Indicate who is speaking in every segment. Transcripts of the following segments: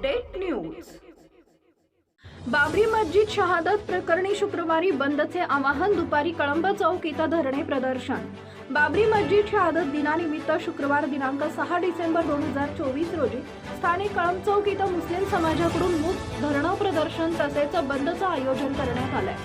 Speaker 1: Update news. Babri मस्जिद शहादत प्रकरणी शुक्रवारी बंदचे आवाहन, दुपारी कळंब चौक इथं धरणे प्रदर्शन। बाबरी मस्जिद शहादत दिनानिमित्त शुक्रवार दिनांक 6 डिसेंबर 2024 रोजी स्थानिक कळंब चौक इथं मुस्लिम समाजाकडून मूक धरणं प्रदर्शन तसेच बंदचं आयोजन करण्यात आलंय।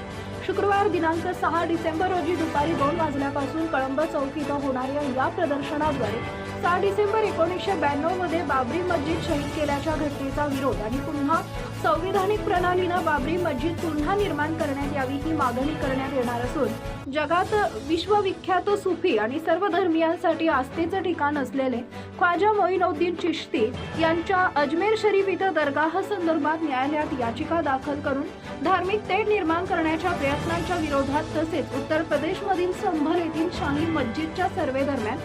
Speaker 1: शुक्रवार दिनांक 6 डिसेंबर रोजी दुपारी 2 वाजल्यापासून कळंब चौक इथं होणाऱ्या या प्रदर्शनाद्वारे 6 डिसेंबर 1992 मध्ये बाबरी मस्जिद शहीद केल्याच्या घटनेचा विरोध आणि पुन्हा संविधानिक प्रणालीनं बाबरी मस्जिद पुन्हा निर्माण करण्यात यावी ही मागणी करण्यात येणार असून जगात विश्वविख्यात सुफी आणि सर्व धर्मियांसाठी आस्थेचं ठिकाण असलेले ख्वाजा मोईनुद्दीन चिश्ती यांच्या अजमेर शरीफ इथं दरगाह संदर्भात न्यायालयात याचिका दाखल करून धार्मिक तेढ निर्माण करण्याच्या प्रयत्नांच्या विरोधात तसेच उत्तर प्रदेशमधील संभल येथील शाही मस्जिदच्या सर्वे दरम्यान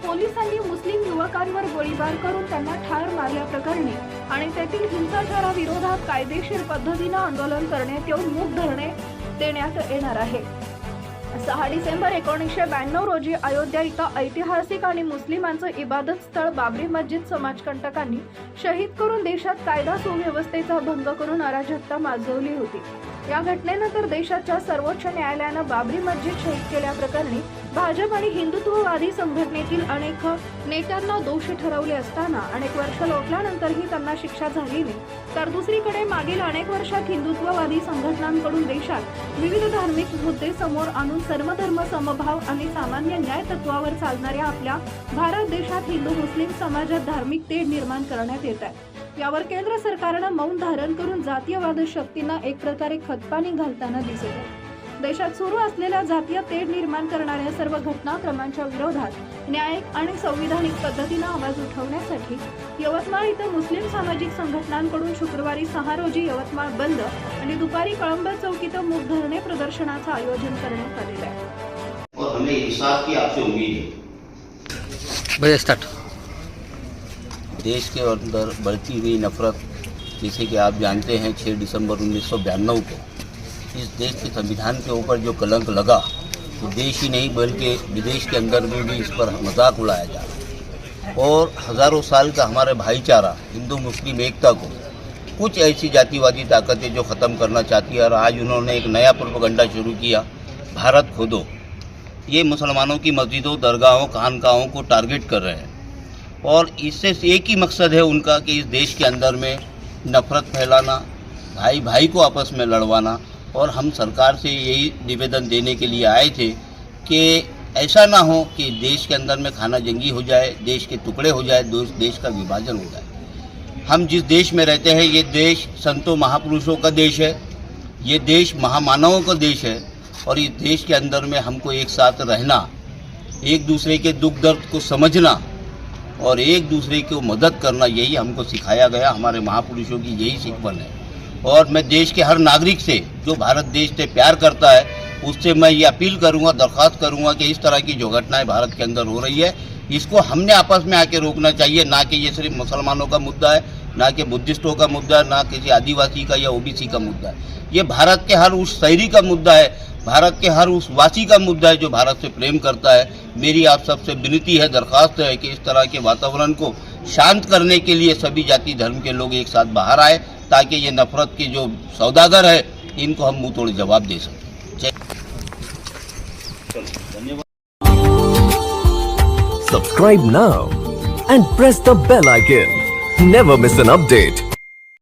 Speaker 1: पोलिसांनी मुस्लिम युवकांवर गोळीबार करून त्यांना ठार मारल्याप्रकरणी आणि तेथील हिंसाचाराविरोधात कायदेशीर पद्धतीने आंदोलन करण्यात येऊन मूक धरणे देण्यात येणार आहे। 6 डिसेंबर 1992 रोजी अयोध्या इथं ऐतिहासिक आणि मुस्लिमांचं इबादत स्थळ बाबरी मस्जिद समाजकंटकांनी शहीद करून देशात कायदा सुव्यवस्थेचा भंग करून अराजकता माजवली होती। या घटनेनंतर देशाच्या सर्वोच्च न्यायालयानं बाबरी मस्जिद शहीद केल्याप्रकरणी भाजप आणि हिंदुत्ववादी संघटनेतील अनेक नेत्यांना दोषी ठरवले असताना अनेक वर्ष लोटल्यानंतरही त्यांना शिक्षा झाली नाही, तर दुसरीकडे मागील अनेक वर्षात हिंदुत्ववादी संघटनांकडून देशात विविध धार्मिक मुद्दे समोर आणून सर्वधर्म समभाव आणि सामान्य न्याय तत्वावर चालणाऱ्या आपल्या भारत देशात हिंदू मुस्लिम समाजात धार्मिक तेढ निर्माण करण्यात येत आहे। यावर केंद्र सरकारनं मौन धारण करून जातीयवाद शक्तींना एक प्रकारे खतपाणी घालताना दिसत आहे। देशात सुरू असलेल्या जातीय तेढ निर्माण करणाऱ्या सर्व घटनाक्रमांच्या विरोधात न्यायिक आणि संविधानिक पद्धतीने आवाज उठवण्यासाठी यवतमाळ इथं मुस्लिम सामाजिक संघटनांकडून शुक्रवारी 6 रोजी यवतमाळ बंद आणि दुपारी कळंब चौक इथं मूक धरणे प्रदर्शनाचं आयोजन करण्यात आलेलं आहे।
Speaker 2: और हमें इंसाफ की आपसे उम्मीद है।
Speaker 3: भैया स्टार्ट।
Speaker 2: देश के अंदर बढ़ती हुई नफरत, जैसे कि आप जानते हैं 6 दिसंबर 1992 को इस देश के संविधान के ऊपर जो कलंक लगा, तो देश ही नहीं बल्कि विदेश के अंदर में भी इस पर मजाक उड़ाया जा रहा है। और हज़ारों साल का हमारे भाईचारा, हिंदू मुस्लिम एकता को कुछ ऐसी जातिवादी ताकतें जो ख़त्म करना चाहती है, और आज उन्होंने एक नया प्रोपेगेंडा शुरू किया, भारत खोदो। ये मुसलमानों की मस्जिदों, दरगाहों, खानकाहों को टारगेट कर रहे हैं और इससे एक ही मकसद है उनका कि इस देश के अंदर में नफरत फैलाना, भाई भाई को आपस में लड़वाना। और हम सरकार से यही निवेदन देने के लिए आए थे कि ऐसा ना हो कि देश के अंदर में खाना जंगी हो जाए, देश के टुकड़े हो जाए, देश का विभाजन हो जाए। हम जिस देश में रहते हैं ये देश संतों महापुरुषों का देश है, ये देश महामानवों का देश है, और इस देश के अंदर में हमको एक साथ रहना, एक दूसरे के दुख दर्द को समझना और एक दूसरे को मदद करना, यही हमको सिखाया गया। हमारे महापुरुषों की यही सिखवन है। और मैं देश के हर नागरिक से जो भारत देश से प्यार करता है उससे मैं ये अपील करूंगा, दरख्वास्त करूंगा कि इस तरह की जो घटनाएं भारत के अंदर हो रही है इसको हमने आपस में आके रोकना चाहिए। ना कि ये सिर्फ मुसलमानों का मुद्दा है, ना कि बुद्धिस्टों का मुद्दा है, ना किसी आदिवासी का या ओबीसी का मुद्दा है। ये भारत के हर उस शहरी का मुद्दा है, भारत के हर उस वासी का मुद्दा है जो भारत से प्रेम करता है। मेरी आप सबसे विनती है, दरख्वास्त है कि इस तरह के वातावरण को शांत करने के लिए सभी जाति धर्म के लोग एक साथ बाहर आए, ताकि ये नफरत के जो सौदागर है इनको हम मुंह तोड़ जवाब दे सकें। धन्यवाद।
Speaker 4: Subscribe now and press the bell icon. Never miss an update.